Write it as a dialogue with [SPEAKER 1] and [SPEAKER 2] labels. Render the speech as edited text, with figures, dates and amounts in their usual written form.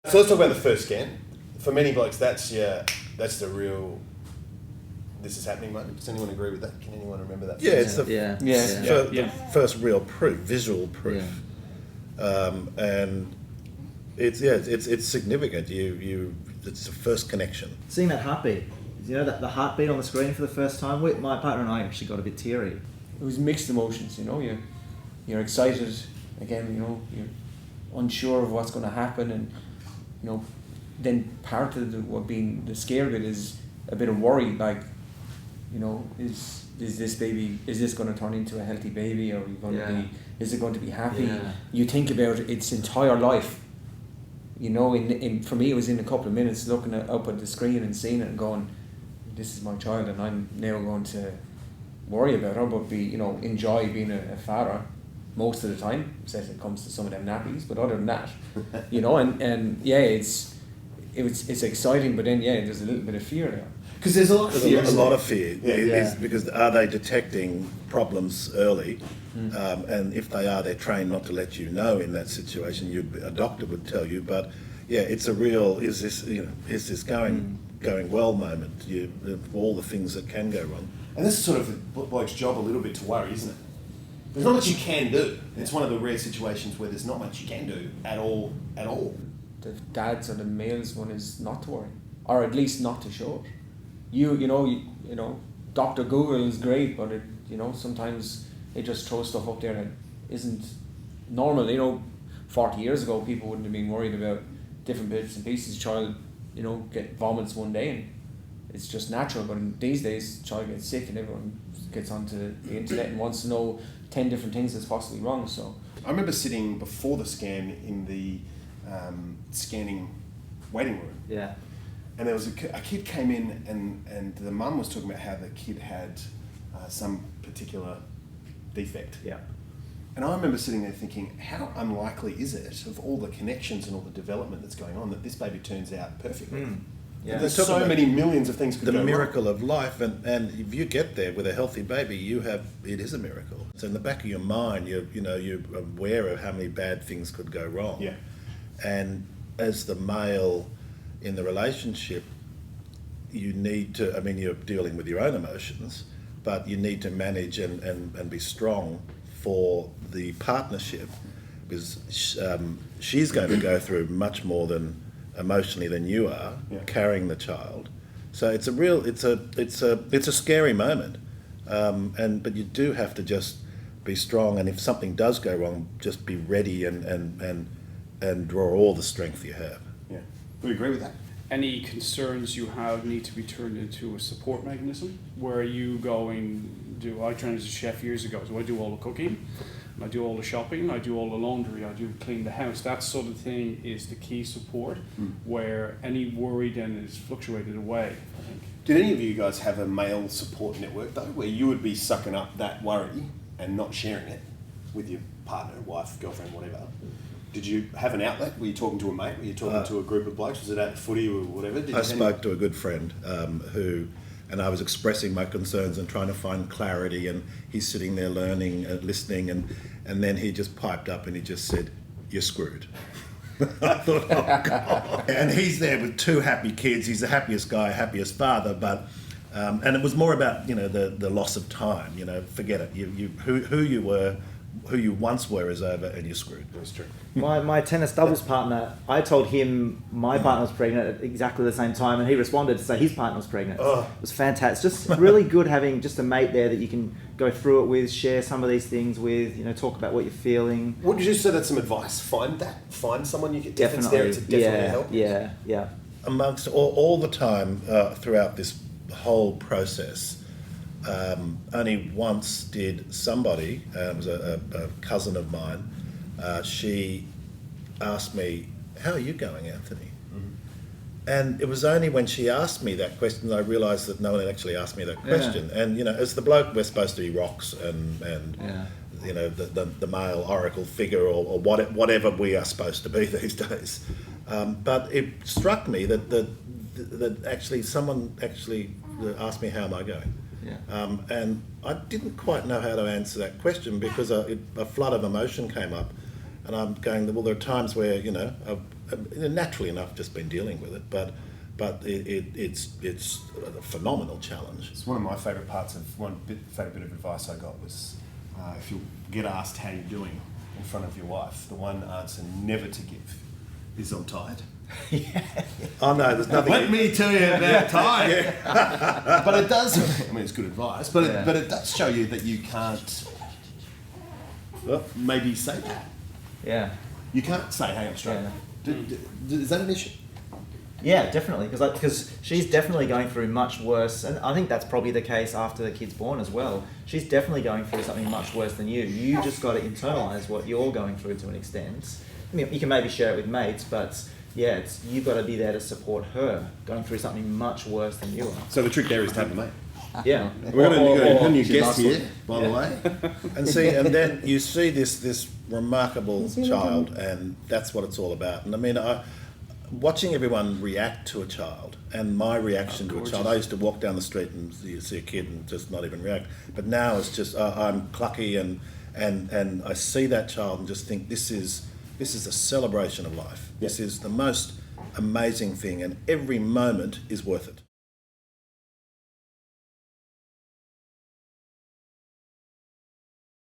[SPEAKER 1] So let's talk about the first scan. For many blokes, that's the real. This is happening moment. Does anyone agree with that? Can anyone remember that?
[SPEAKER 2] Yeah, it's the
[SPEAKER 3] Yeah.
[SPEAKER 2] first real proof, visual proof, and it's significant. It's the first connection.
[SPEAKER 4] Seeing that heartbeat, that the heartbeat on the screen for the first time. My partner and I actually got a bit teary.
[SPEAKER 3] It was mixed emotions, You're excited again, you're unsure of what's going to happen, and then part of what being the scare bit is a bit of worry, like, is this going to turn into a healthy baby, or is it going to be happy?
[SPEAKER 4] Yeah.
[SPEAKER 3] You think about its entire life. For me, it was in a couple of minutes looking up at the screen and seeing it and going, this is my child, and I'm now going to worry about her, but enjoy being a father most of the time, except when it comes to some of them nappies. But other than that, it's exciting, but then there's a little bit of fear there.
[SPEAKER 1] Because there's a lot of fear.
[SPEAKER 2] A lot of fear. Because are they detecting problems early? And if they are, they're trained not to let you know in that situation. A doctor would tell you, but it's a real is this going well moment. All the things that can go wrong. And
[SPEAKER 1] this is sort of the bloke's job a little bit to worry, isn't it? There's not much you can do. It's one of the rare situations where there's not much you can do at all.
[SPEAKER 3] The dads or the male's one is not to worry, or at least not to show it. Dr. Google is great, but sometimes it just throws stuff up there that isn't normal. 40 years ago, people wouldn't have been worried about different bits and pieces. Child, get vomits one day and it's just natural. But these days, child gets sick and everyone gets onto the internet and wants to know 10 different things that's possibly wrong. So
[SPEAKER 1] I remember sitting before the scan in the scanning waiting room.
[SPEAKER 4] Yeah.
[SPEAKER 1] And there was a kid came in and the mum was talking about how the kid had some particular defect.
[SPEAKER 4] Yeah.
[SPEAKER 1] And I remember sitting there thinking, how unlikely is it, of all the connections and all the development that's going on, that this baby turns out perfectly?
[SPEAKER 4] Yeah.
[SPEAKER 1] There's so many millions of things could go wrong.
[SPEAKER 2] The miracle of life, and if you get there with a healthy baby, it is a miracle. So in the back of your mind, you're aware of how many bad things could go wrong.
[SPEAKER 1] Yeah.
[SPEAKER 2] And as the male in the relationship, you need to, you're dealing with your own emotions, but you need to manage and be strong for the partnership, because she's going to go through much more than emotionally than you are, carrying the child. So it's a scary moment, but you do have to just be strong, and if something does go wrong, just be ready and draw all the strength you have.
[SPEAKER 1] Yeah, we agree with that.
[SPEAKER 5] Any concerns you have need to be turned into a support mechanism. Where are you going? I trained as a chef years ago, so I do all the cooking, I do all the shopping, I do all the laundry, I do clean the house. That sort of thing is the key support, where any worry then is fluctuated away, I think.
[SPEAKER 1] Did any of you guys have a male support network though, where you would be sucking up that worry and not sharing it with your partner, wife, girlfriend, whatever? Did you have an outlet? Were you talking to a mate? Were you talking to a group of blokes? Was it at the footy or whatever?
[SPEAKER 2] I spoke to a good friend and I was expressing my concerns and trying to find clarity, and he's sitting there learning and listening, and then he just piped up and he just said, "You're screwed." I thought, oh God. And he's there with two happy kids. He's the happiest guy, happiest father, but and it was more about the loss of time. Forget it. Who you once were is over, and you're screwed.
[SPEAKER 1] That's true.
[SPEAKER 4] My tennis doubles partner, I told him my partner was pregnant at exactly the same time, and he responded to say his partner was pregnant. It was fantastic. It's just really good having just a mate there that you can go through it with, share some of these things with, talk about what you're feeling.
[SPEAKER 1] Would you say that's some advice? Find someone you get
[SPEAKER 4] Definitely.
[SPEAKER 1] there to definitely help.
[SPEAKER 4] Yeah.
[SPEAKER 2] Amongst all the time throughout this whole process, only once did somebody, it was a cousin of mine, she asked me, "How are you going, Anthony?" And it was only when she asked me that question that I realised that no one had actually asked me that question. And as the bloke, we're supposed to be rocks and the male oracle figure or whatever we are supposed to be these days. But it struck me that actually someone actually asked me, "How am I going?"
[SPEAKER 4] Yeah.
[SPEAKER 2] And I didn't quite know how to answer that question, because a flood of emotion came up, and I'm going, well, there are times where naturally enough just been dealing with it, but it's a phenomenal challenge.
[SPEAKER 1] It's one of my favourite parts of favourite bit of advice I got was if you get asked how you're doing in front of your wife, the one answer never to give is I'm tired.
[SPEAKER 2] Oh no, there's nothing.
[SPEAKER 1] Let me tell you about time. But it does. I mean, it's good advice, but it does show you that you can't. Well, maybe say that.
[SPEAKER 4] Yeah.
[SPEAKER 1] You can't say, "Hey, I'm struggling." Is that an issue?
[SPEAKER 4] Yeah, definitely, because she's definitely going through much worse, and I think that's probably the case after the kid's born as well. She's definitely going through something much worse than you. You just got to internalise what you're going through to an extent. I mean, you can maybe share it with mates, but yeah, you've got to be there to support her going through something much worse than you are.
[SPEAKER 1] So the trick there is to have a mate.
[SPEAKER 4] Yeah.
[SPEAKER 1] We're going to new
[SPEAKER 3] she's
[SPEAKER 1] guest
[SPEAKER 3] lost
[SPEAKER 1] here,
[SPEAKER 3] one.
[SPEAKER 1] by the way.
[SPEAKER 2] And then you see this remarkable child, and that's what it's all about. And I mean, watching everyone react to a child, and my reaction to a child. I used to walk down the street and you see a kid and just not even react. But now it's just I'm clucky, and I see that child and just think this is a celebration of life. This is the most amazing thing, and every moment is worth it.